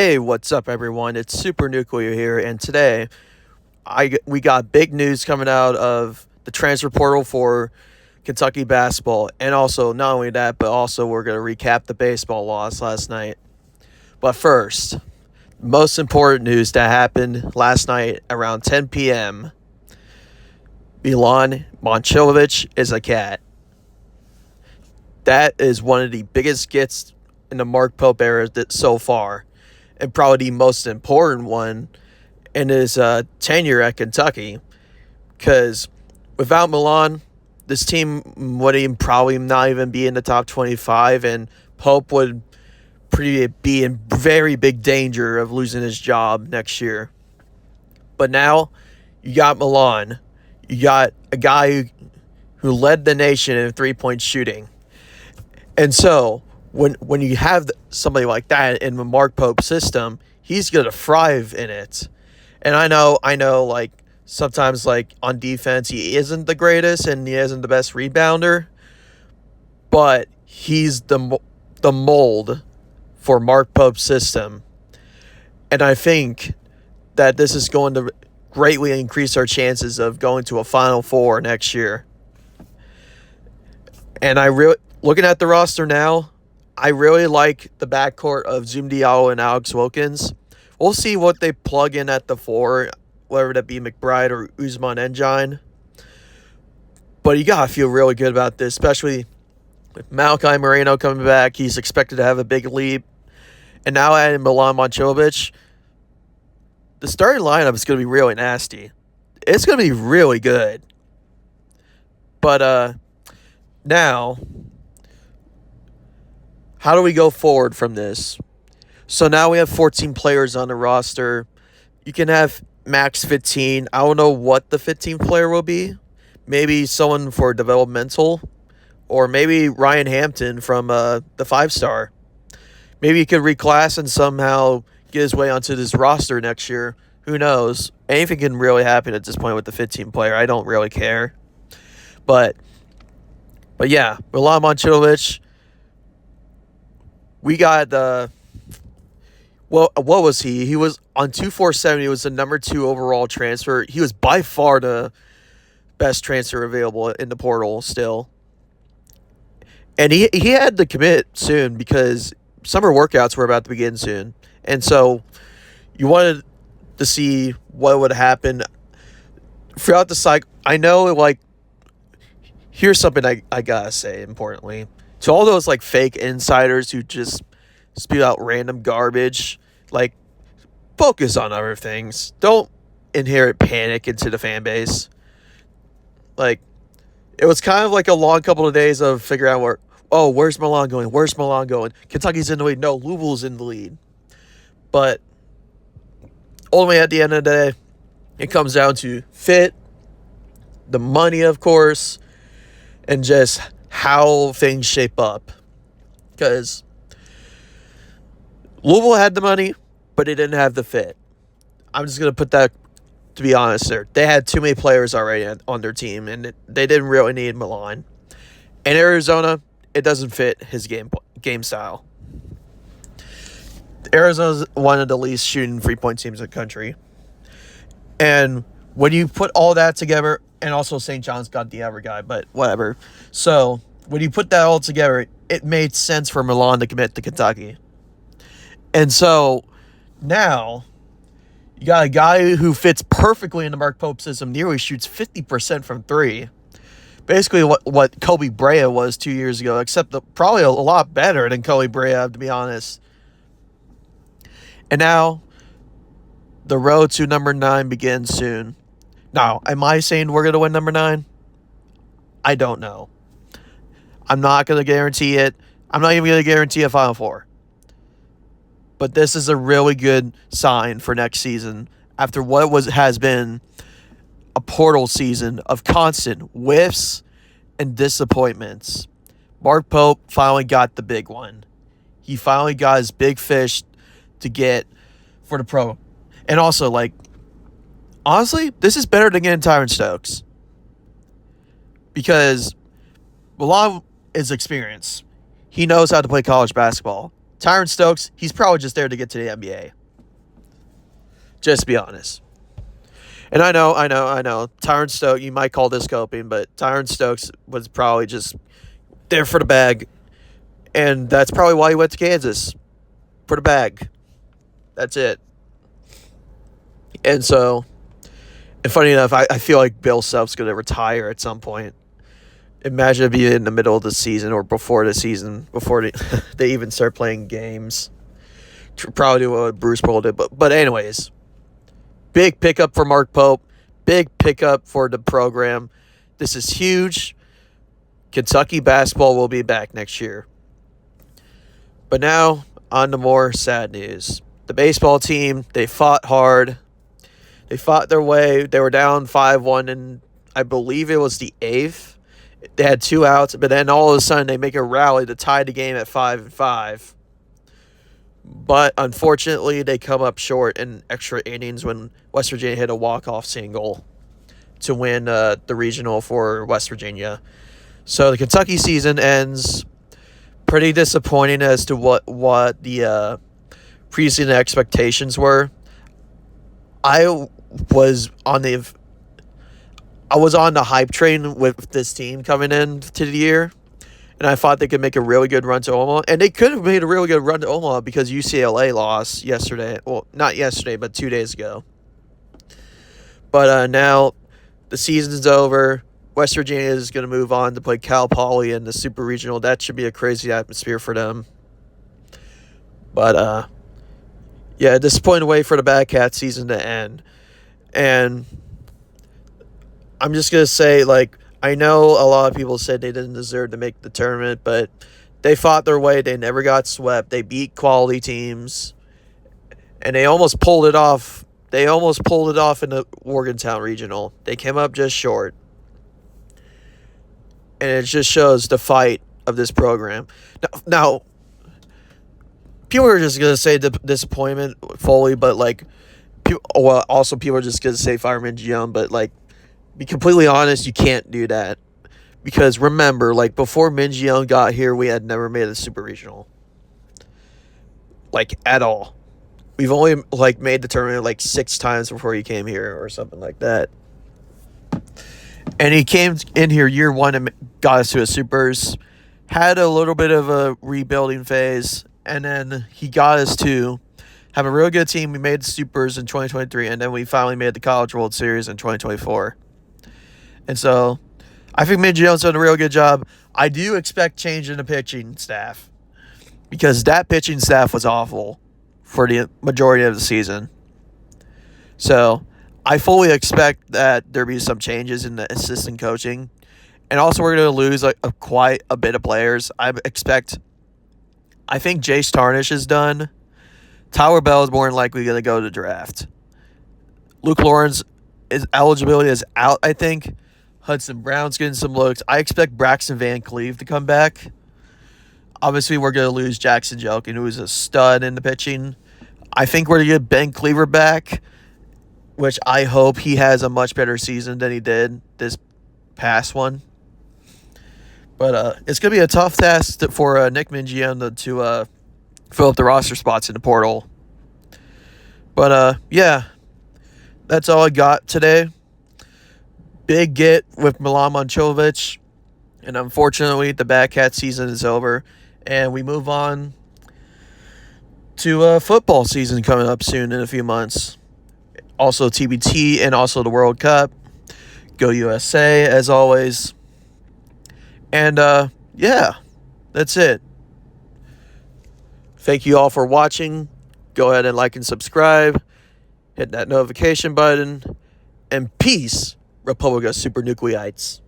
Hey, what's up, everyone? It's Super Nuclear here, and today we got big news coming out of the transfer portal for Kentucky basketball, and also not only that, but also we're gonna recap the baseball loss last night. But first, most important news that happened last night around 10 p.m. Milan Momcilovic is a cat. That is one of the biggest gets in the Mark Pope era so far, and probably the most important one in his tenure at Kentucky. Because without Milan, this team would probably not even be in the top 25, and Pope would be in very big danger of losing his job next year. But now you got Milan. You got a guy who led the nation in three-point shooting. And so when you have somebody like that in the Mark Pope system, he's going to thrive in it. And I know, like, sometimes, like, on defense, he isn't the greatest and he isn't the best rebounder, but he's the mold for Mark Pope's system. And I think that this is going to greatly increase our chances of going to a Final Four next year. And looking at the roster now, I really like the backcourt of Zoom Diallo and Alex Wilkins. We'll see what they plug in at the four, whether that be McBride or Usman Engine. But you got to feel really good about this, especially with Malachi Moreno coming back. He's expected to have a big leap. And now adding Milan Momcilovic, the starting lineup is going to be really nasty. It's going to be really good. But now, how do we go forward from this? So now we have 14 players on the roster. You can have max 15. I don't know what the 15th player will be. Maybe someone for developmental. Or maybe Ryan Hampton from the 5-star. Maybe he could reclass and somehow get his way onto this roster next year. Who knows? Anything can really happen at this point with the 15th player. I don't really care. But yeah, Milan Momcilovic. We got what was he? He was on 247. He was the number 2 overall transfer. He was by far the best transfer available in the portal still. And he had to commit soon because summer workouts were about to begin soon. And so you wanted to see what would happen throughout the cycle. I know, like, here's something I gotta say importantly. To all those, like, fake insiders who just spew out random garbage, like, focus on other things. Don't inherit panic into the fan base. Like, it was kind of like a long couple of days of figuring out where's Milan going? Where's Milan going? Kentucky's in the lead. No, Louisville's in the lead. But ultimately, at the end of the day, it comes down to fit, the money, of course, and just how things shape up. Because Louisville had the money, but it didn't have the fit. I'm just going to put that, to be honest, there. They had too many players already on their team, and they didn't really need Milan. In Arizona, it doesn't fit his game style. Arizona's one of the least shooting three-point teams in the country. And when you put all that together, and also St. John's got the other guy, but whatever. So when you put that all together, it made sense for Milan to commit to Kentucky. And so now you got a guy who fits perfectly in the Mark Pope system, nearly shoots 50% from 3. Basically what Kobe Brea was 2 years ago, except probably a lot better than Kobe Brea, to be honest. And now the road to number 9 begins soon. Now, am I saying we're going to win number 9? I don't know. I'm not going to guarantee it. I'm not even going to guarantee a Final Four. But this is a really good sign for next season after what has been a portal season of constant whiffs and disappointments. Mark Pope finally got the big one. He finally got his big fish to get for the pro. And also, like, honestly, this is better than getting Tyron Stokes. Because Milan is experienced. He knows how to play college basketball. Tyron Stokes, he's probably just there to get to the NBA. Just to be honest. And I know. Tyron Stokes, you might call this coping, but Tyron Stokes was probably just there for the bag. And that's probably why he went to Kansas. For the bag. That's it. And so, and funny enough, I feel like Bill Self's going to retire at some point. Imagine it being in the middle of the season or before the season, before they even start playing games. Probably do what Bruce Pearl did. But anyways, big pickup for Mark Pope. Big pickup for the program. This is huge. Kentucky basketball will be back next year. But now, on to more sad news. The baseball team, they fought hard. They fought their way. They were down 5-1, and I believe it was the 8th. They had 2 outs, but then all of a sudden they make a rally to tie the game at 5-5. But unfortunately, they come up short in extra innings when West Virginia hit a walk-off single to win the regional for West Virginia. So the Kentucky season ends pretty disappointing as to what the preseason expectations were. I was on the hype train with this team coming into the year, and I thought they could make a really good run to Omaha, and they could have made a really good run to Omaha because UCLA lost yesterday. Well, not yesterday, but 2 days ago. But now the season's over. West Virginia is going to move on to play Cal Poly in the Super Regional. That should be a crazy atmosphere for them. But yeah, disappointing way for the Badcats season to end. And I'm just going to say, like, I know a lot of people said they didn't deserve to make the tournament, but they fought their way. They never got swept. They beat quality teams, and they almost pulled it off. They almost pulled it off in the Morgantown Regional. They came up just short. And it just shows the fight of this program. Now people are just going to say the disappointment fully, but, like, also people are just going to say fireman Gion, but, like, be completely honest, you can't do that. Because remember, like, before Minjion got here, we had never made a Super Regional. Like, at all. We've only, like, made the tournament, like, 6 times before he came here or something like that. And he came in here year 1 and got us to a Supers. Had a little bit of a rebuilding phase. And then he got us to have a real good team. We made the Supers in 2023. And then we finally made the College World Series in 2024. And so I think Min Jones done a real good job. I do expect change in the pitching staff because that pitching staff was awful for the majority of the season. So I fully expect that there be some changes in the assistant coaching. And also we're going to lose quite a bit of players. I think Jace Tarnish is done. Tyler Bell is more than likely going to go to the draft. Luke Lawrence, his eligibility is out, I think. Hudson Brown's getting some looks. I expect Braxton Van Cleve to come back. Obviously, we're going to lose Jackson Jelkin, who is a stud in the pitching. I think we're going to get Ben Cleaver back, which I hope he has a much better season than he did this past one. But it's going to be a tough task for Nick Mingione to fill up the roster spots in the portal. But, yeah, that's all I got today. Big get with Milan Momcilovic, and unfortunately the Badcat season is over, and we move on to football season coming up soon in a few months. Also TBT and also the World Cup. Go USA as always. And yeah, that's it. Thank you all for watching. Go ahead and like and subscribe. Hit that notification button. And peace. Republica Supernucleites.